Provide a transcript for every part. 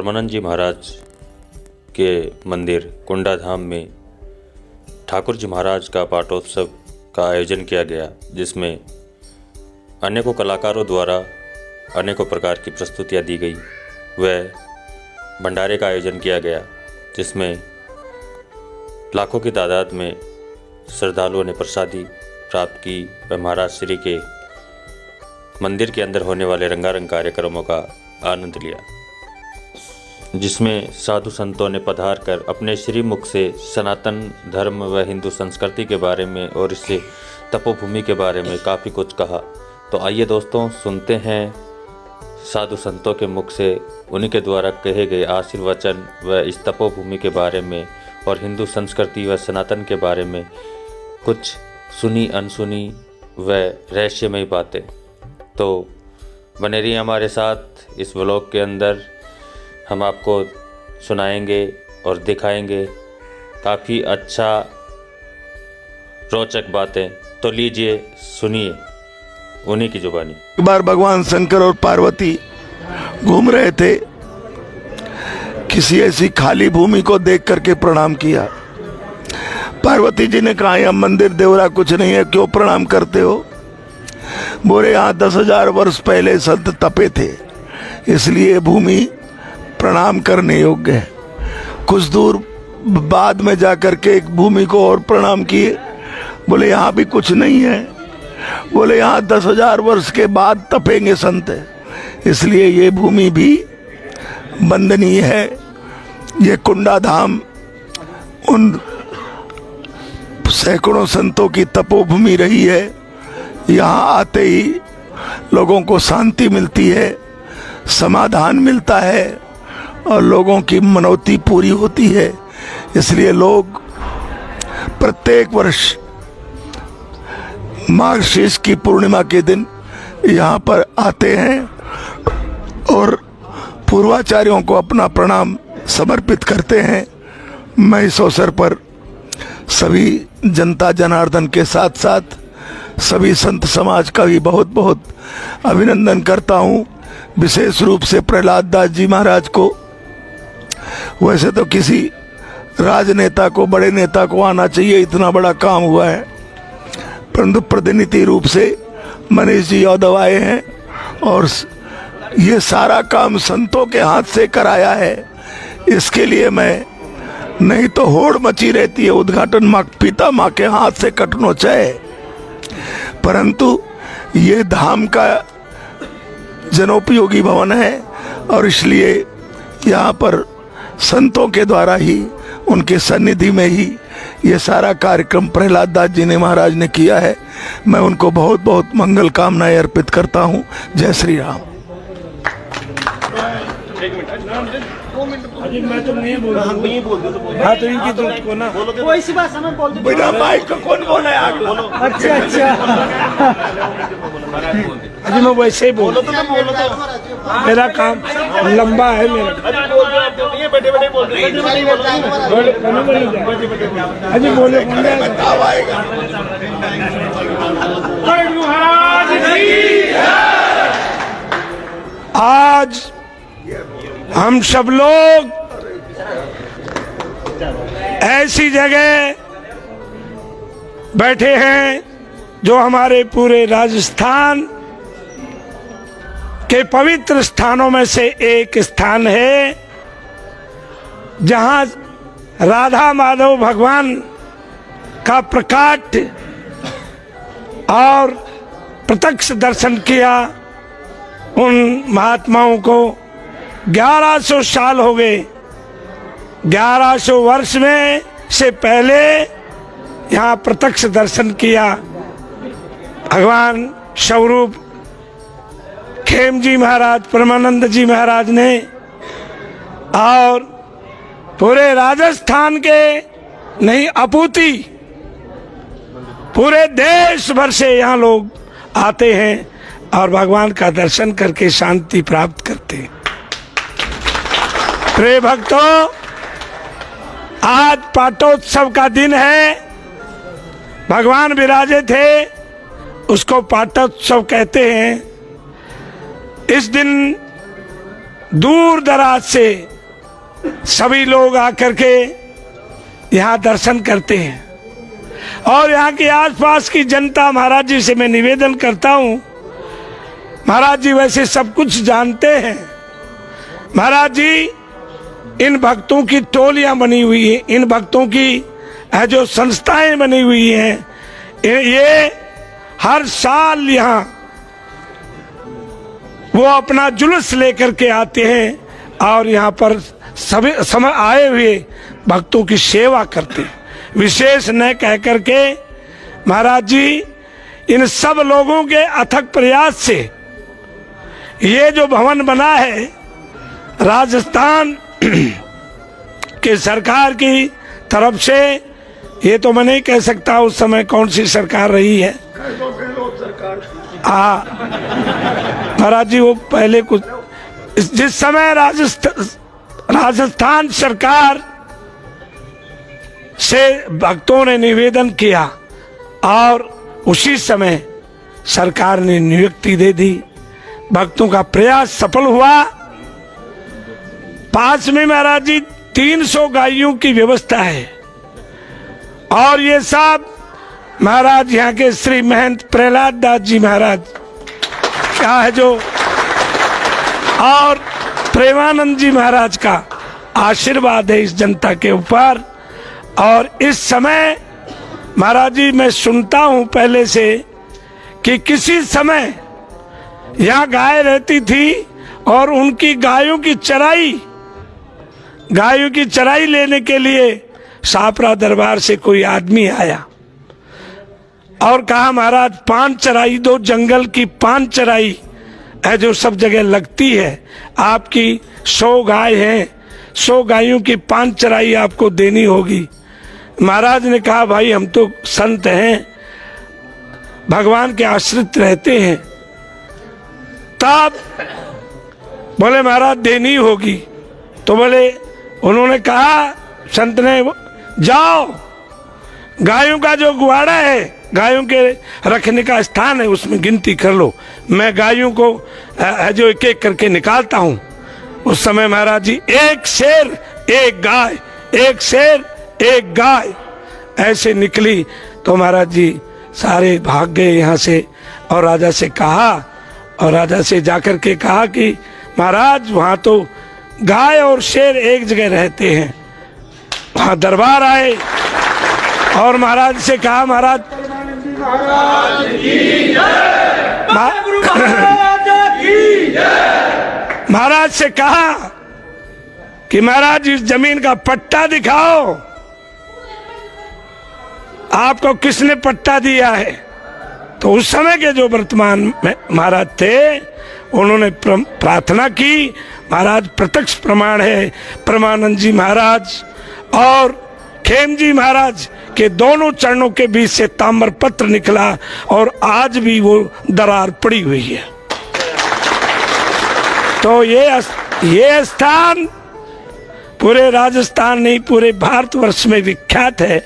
परमानंद जी महाराज के मंदिर कुंडा धाम में ठाकुर जी महाराज का पाटोत्सव का आयोजन किया गया, जिसमें अनेकों कलाकारों द्वारा अनेकों प्रकार की प्रस्तुतियाँ दी गई। वह भंडारे का आयोजन किया गया, जिसमें लाखों की तादाद में श्रद्धालुओं ने प्रसादी प्राप्त की व महाराज श्री के मंदिर के अंदर होने वाले रंगारंग कार्यक्रमों का आनंद लिया, जिसमें साधु संतों ने पधार कर अपने श्रीमुख से सनातन धर्म व हिंदू संस्कृति के बारे में और इससे तपोभूमि के बारे में काफ़ी कुछ कहा। तो आइए दोस्तों, सुनते हैं साधु संतों के मुख से उन्हीं के द्वारा कहे गए आशीर्वचन व इस तपोभूमि के बारे में और हिंदू संस्कृति व सनातन के बारे में कुछ सुनी अनसुनी व रहस्यमयी बातें। तो बने रहिए हमारे साथ इस व्लॉग के अंदर, हम आपको सुनाएंगे और दिखाएंगे काफ़ी अच्छा रोचक बातें। तो लीजिए सुनिए उन्हीं की जुबानी। एक बार भगवान शंकर और पार्वती घूम रहे थे, किसी ऐसी खाली भूमि को देख करके प्रणाम किया। पार्वती जी ने कहा, यह मंदिर देवरा कुछ नहीं है, क्यों प्रणाम करते हो? बोले, यहाँ 10,000 वर्ष पहले संत तपे थे, इसलिए भूमि प्रणाम करने योग्य है। कुछ दूर बाद में जाकर के एक भूमि को और प्रणाम किए, बोले यहाँ भी कुछ नहीं है। बोले, यहाँ 10,000 वर्ष के बाद तपेंगे संत, इसलिए ये भूमि भी वंदनीय है। ये कुंडा धाम उन सैकड़ों संतों की तपोभूमि रही है। यहाँ आते ही लोगों को शांति मिलती है, समाधान मिलता है और लोगों की मनौती पूरी होती है। इसलिए लोग प्रत्येक वर्ष माघ शीर्ष की पूर्णिमा के दिन यहाँ पर आते हैं और पूर्वाचार्यों को अपना प्रणाम समर्पित करते हैं। मैं इस अवसर पर सभी जनता जनार्दन के साथ साथ सभी संत समाज का भी बहुत बहुत अभिनंदन करता हूँ। विशेष रूप से प्रहलाद दास जी महाराज को। वैसे तो किसी राजनेता को, बड़े नेता को आना चाहिए, इतना बड़ा काम हुआ है, परंतु प्रतिनिधि रूप से मनीष जी यादव आए हैं और ये सारा काम संतों के हाथ से कराया है। इसके लिए मैं, नहीं तो होड़ मची रहती है, उद्घाटन माँ पिता माँ के हाथ से कटनो चाहे, परंतु ये धाम का जनोपयोगी भवन है और इसलिए यहाँ पर संतों के द्वारा ही, उनके सन्निधि में ही ये सारा कार्यक्रम प्रहलाद दास जी ने महाराज ने किया है। मैं उनको बहुत बहुत मंगल कामनाएं अर्पित करता हूँ। जय श्री राम। मैं तो नहीं बोल रहा हूँ। हाँ, तो इनकी दोस्त को ना वो इसी भाषा में बोल दो। बिना माइक का कौन बोला है? अच्छा अच्छा, अजी मैं वैसे ही बोल, मेरा काम लंबा है मेरा। अजी बोले आज हम सब लोग ऐसी जगह बैठे हैं जो हमारे पूरे राजस्थान के पवित्र स्थानों में से एक स्थान है, जहां राधा माधव भगवान का प्रकाट और प्रत्यक्ष दर्शन किया। उन महात्माओं को 1100 साल हो गए। 1100 वर्ष में से पहले यहाँ प्रत्यक्ष दर्शन किया। भगवान स्वरूप खेम जी महाराज, परमानंद जी महाराज ने, और पूरे राजस्थान के नहीं अपूती पूरे देश भर से यहाँ लोग आते हैं और भगवान का दर्शन करके शांति प्राप्त करते हैं। प्रिय भक्तों, आज पाटोत्सव का दिन है। भगवान विराजे थे, उसको पाटोत्सव कहते हैं। इस दिन दूर दराज से सभी लोग आकर के यहाँ दर्शन करते हैं। और यहाँ के आसपास की जनता महाराज जी से मैं निवेदन करता हूँ, महाराज जी वैसे सब कुछ जानते हैं। महाराज जी, इन भक्तों की टोलियां बनी हुई हैं, इन भक्तों की जो संस्थाएं बनी हुई हैं, ये हर साल यहाँ वो अपना जुलूस लेकर के आते हैं और यहाँ पर सभी समय आए हुए भक्तों की सेवा करते हैं। विशेष न कह करके महाराज जी, इन सब लोगों के अथक प्रयास से ये जो भवन बना है, राजस्थान के सरकार की तरफ से, ये तो मैं नहीं कह सकता उस समय कौन सी सरकार रही है। हाँ महाराज जी, वो पहले कुछ जिस समय राजस्थान सरकार से भक्तों ने निवेदन किया और उसी समय सरकार ने नियुक्ति दे दी। भक्तों का प्रयास सफल हुआ। पास में महाराज जी 300 गायों की व्यवस्था है और ये सब महाराज यहाँ के श्री महंत प्रहलाद दास जी महाराज क्या है जो, और प्रेमानंद जी महाराज का आशीर्वाद है इस जनता के ऊपर। और इस समय महाराज जी, मैं सुनता हूँ पहले से कि किसी समय यहाँ गाय रहती थी और उनकी गायों की चराई लेने के लिए शाहपुरा दरबार से कोई आदमी आया और कहा, महाराज पान चराई दो, जंगल की पान चराई है जो सब जगह लगती है, आपकी 100 गाय हैं, 100 गायों की पान चराई आपको देनी होगी। महाराज ने कहा, भाई हम तो संत हैं, भगवान के आश्रित रहते हैं। तब बोले महाराज देनी होगी। तो बोले, उन्होंने कहा, संत ने, जाओ गायों का जो गुआड़ा है, गायों के रखने का स्थान है, उसमें गिनती कर लो, मैं गायों को जो एक एक करके निकालता हूँ। उस समय महाराज जी, एक शेर एक गाय, एक शेर एक गाय ऐसे निकली। तो महाराज जी सारे भाग गए यहाँ से और राजा से कहा, और राजा से जाकर के कहा कि महाराज वहाँ तो गाय और शेर एक जगह रहते हैं। वहाँ दरबार आए और महाराज से कहा, महाराज महाराज से कहा कि महाराज इस जमीन का पट्टा दिखाओ, आपको किसने पट्टा दिया है। तो उस समय के जो वर्तमान में महाराज थे, उन्होंने प्रार्थना की, महाराज प्रत्यक्ष प्रमाण है, परमानंद जी महाराज और खेम जी महाराज के दोनों चरणों के बीच से ताम्र पत्र निकला और आज भी वो दरार पड़ी हुई है। तो ये स्थान पूरे राजस्थान नहीं, पूरे भारतवर्ष में विख्यात है।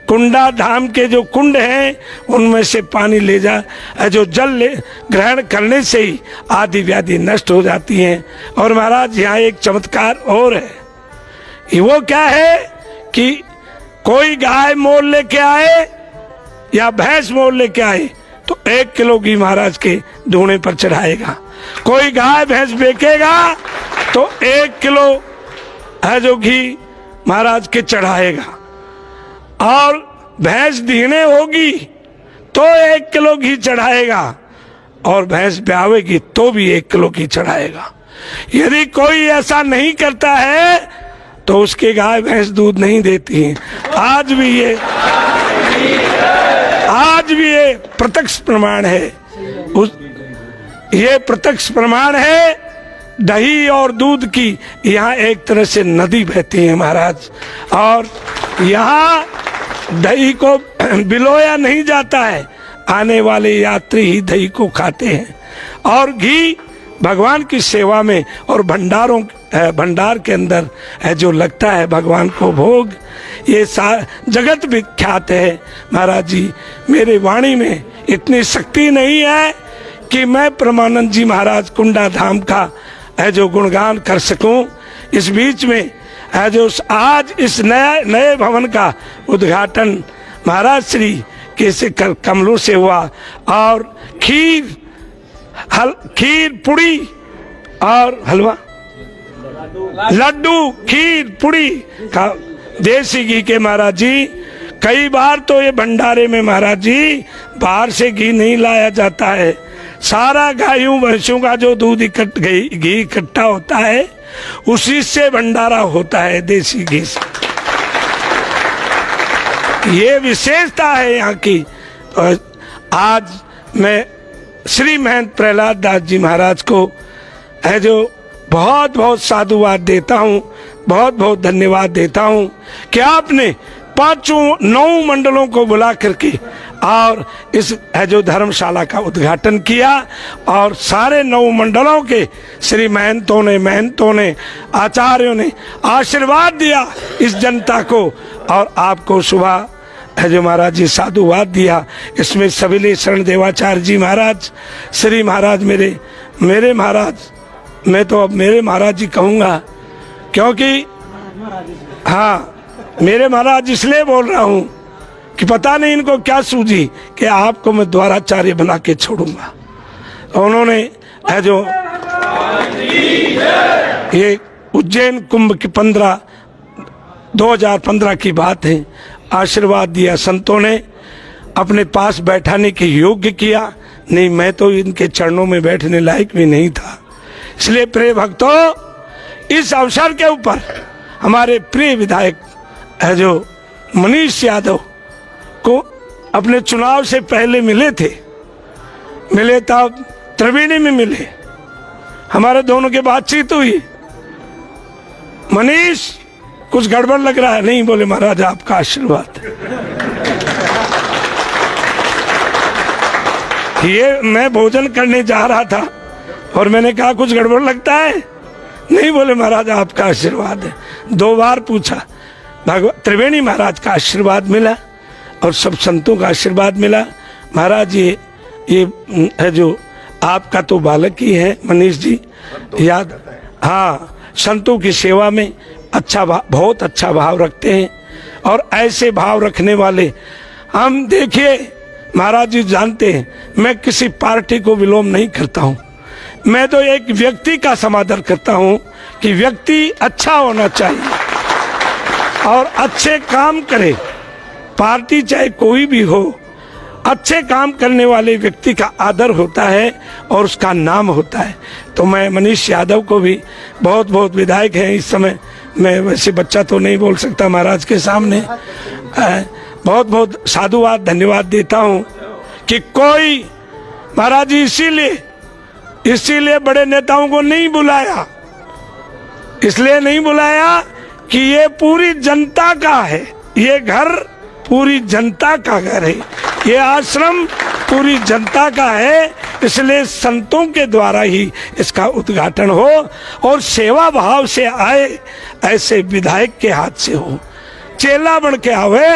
कुंडा धाम के जो कुंड हैं, उनमें से पानी ले जा, जो जल ग्रहण करने से ही आदि व्याधि नष्ट हो जाती हैं। और महाराज यहाँ एक चमत्कार और है। वो क्या है कि कोई गाय मोल लेके आए या भैंस मोल लेके आए तो 1 किलो घी महाराज के धूणे पर चढ़ाएगा। कोई गाय भैंस बेचेगा तो 1 किलो है जो घी महाराज के चढ़ाएगा, और भैंस दीने होगी तो 1 किलो घी चढ़ाएगा, और भैंस ब्यावेगी तो भी 1 किलो घी चढ़ाएगा। यदि कोई ऐसा नहीं करता है तो उसके गाय भैंस दूध नहीं देती हैं। आज भी ये प्रत्यक्ष प्रमाण है। ये प्रत्यक्ष प्रमाण है। दही और दूध की यहाँ एक तरह से नदी बहती है महाराज, और यहाँ दही को बिलोया नहीं जाता है, आने वाले यात्री ही दही को खाते हैं। और घी भगवान की सेवा में और भंडार के अंदर है जो लगता है भगवान को भोग, ये जगत विख्यात है। महाराज जी, मेरे वाणी में इतनी शक्ति नहीं है कि मैं परमानंद जी महाराज कुंडा धाम का है जो गुणगान कर सकूं। इस बीच में है जो आज इस नए भवन का उद्घाटन महाराज श्री केसे कमलों से हुआ और खीर पुड़ी और हलवा लड्डू खीर पुड़ी का देसी घी के महाराज जी। कई बार तो ये भंडारे में महाराज जी बाहर से घी नहीं लाया जाता है, सारा गायों भैंसों का जो दूध घी इकट्ठा होता है उसी से भंडारा होता है, देसी घी से। ये विशेषता है यहाँ की। और आज मैं श्री महंत प्रहलाद दास जी महाराज को है जो बहुत बहुत साधुवाद देता हूँ, बहुत बहुत धन्यवाद देता हूँ कि आपने 9 मंडलों को बुला करके और इस है जो धर्मशाला का उद्घाटन किया और सारे 9 मंडलों के श्री महंतों ने आचार्यों ने आशीर्वाद दिया इस जनता को और आपको सुबह है जो महाराज जी साधुवाद दिया। इसमें सविले शरण देवाचार्य जी महाराज, श्री महाराज मेरे महाराज, मैं तो अब मेरे महाराज जी कहूँगा क्योंकि हाँ मेरे महाराज इसलिए बोल रहा हूँ कि पता नहीं इनको क्या सूझी कि आपको मैं द्वाराचार्य बना के छोड़ूंगा। उन्होंने है जो ये उज्जैन कुंभ की 2015 की बात है, आशीर्वाद दिया संतों ने, अपने पास बैठाने के योग्य किया। नहीं मैं तो इनके चरणों में बैठने लायक भी नहीं था। इसलिए प्रिय भक्तों, इस अवसर के ऊपर हमारे प्रिय विधायक है जो मनीष यादव को अपने चुनाव से पहले मिले तब त्रिवेणी में मिले, हमारे दोनों की बातचीत हुई। मनीष कुछ गड़बड़ लग रहा है, नहीं बोले महाराज आपका आशीर्वाद। ये मैं भोजन करने जा रहा था और मैंने कहा कुछ गड़बड़ लगता है, नहीं बोले महाराज आपका आशीर्वाद है। 2 बार पूछा, त्रिवेणी महाराज का आशीर्वाद मिला और सब संतों का आशीर्वाद मिला। महाराज ये है जो आपका तो बालक ही है मनीष जी, याद हाँ संतों की सेवा में बहुत अच्छा भाव रखते हैं और ऐसे भाव रखने वाले हम देखिए महाराज जी जानते हैं मैं किसी पार्टी को विलोम नहीं करता हूँ, मैं तो एक व्यक्ति का समादर करता हूँ कि व्यक्ति अच्छा होना चाहिए और अच्छे काम करे। पार्टी चाहे कोई भी हो, अच्छे काम करने वाले व्यक्ति का आदर होता है और उसका नाम होता है। तो मैं मनीष यादव को भी बहुत बहुत विधायक हैं इस समय, मैं वैसे बच्चा तो नहीं बोल सकता महाराज के सामने, बहुत बहुत साधुवाद धन्यवाद देता हूँ कि कोई महाराज जी इसीलिए बड़े नेताओं को नहीं बुलाया, इसलिए नहीं बुलाया कि ये पूरी जनता का है, ये घर पूरी जनता का घर है, ये आश्रम पूरी जनता का है। इसलिए संतों के द्वारा ही इसका उद्घाटन हो और सेवा भाव से आए, ऐसे विधायक के हाथ से हो, चेला बन के आवे।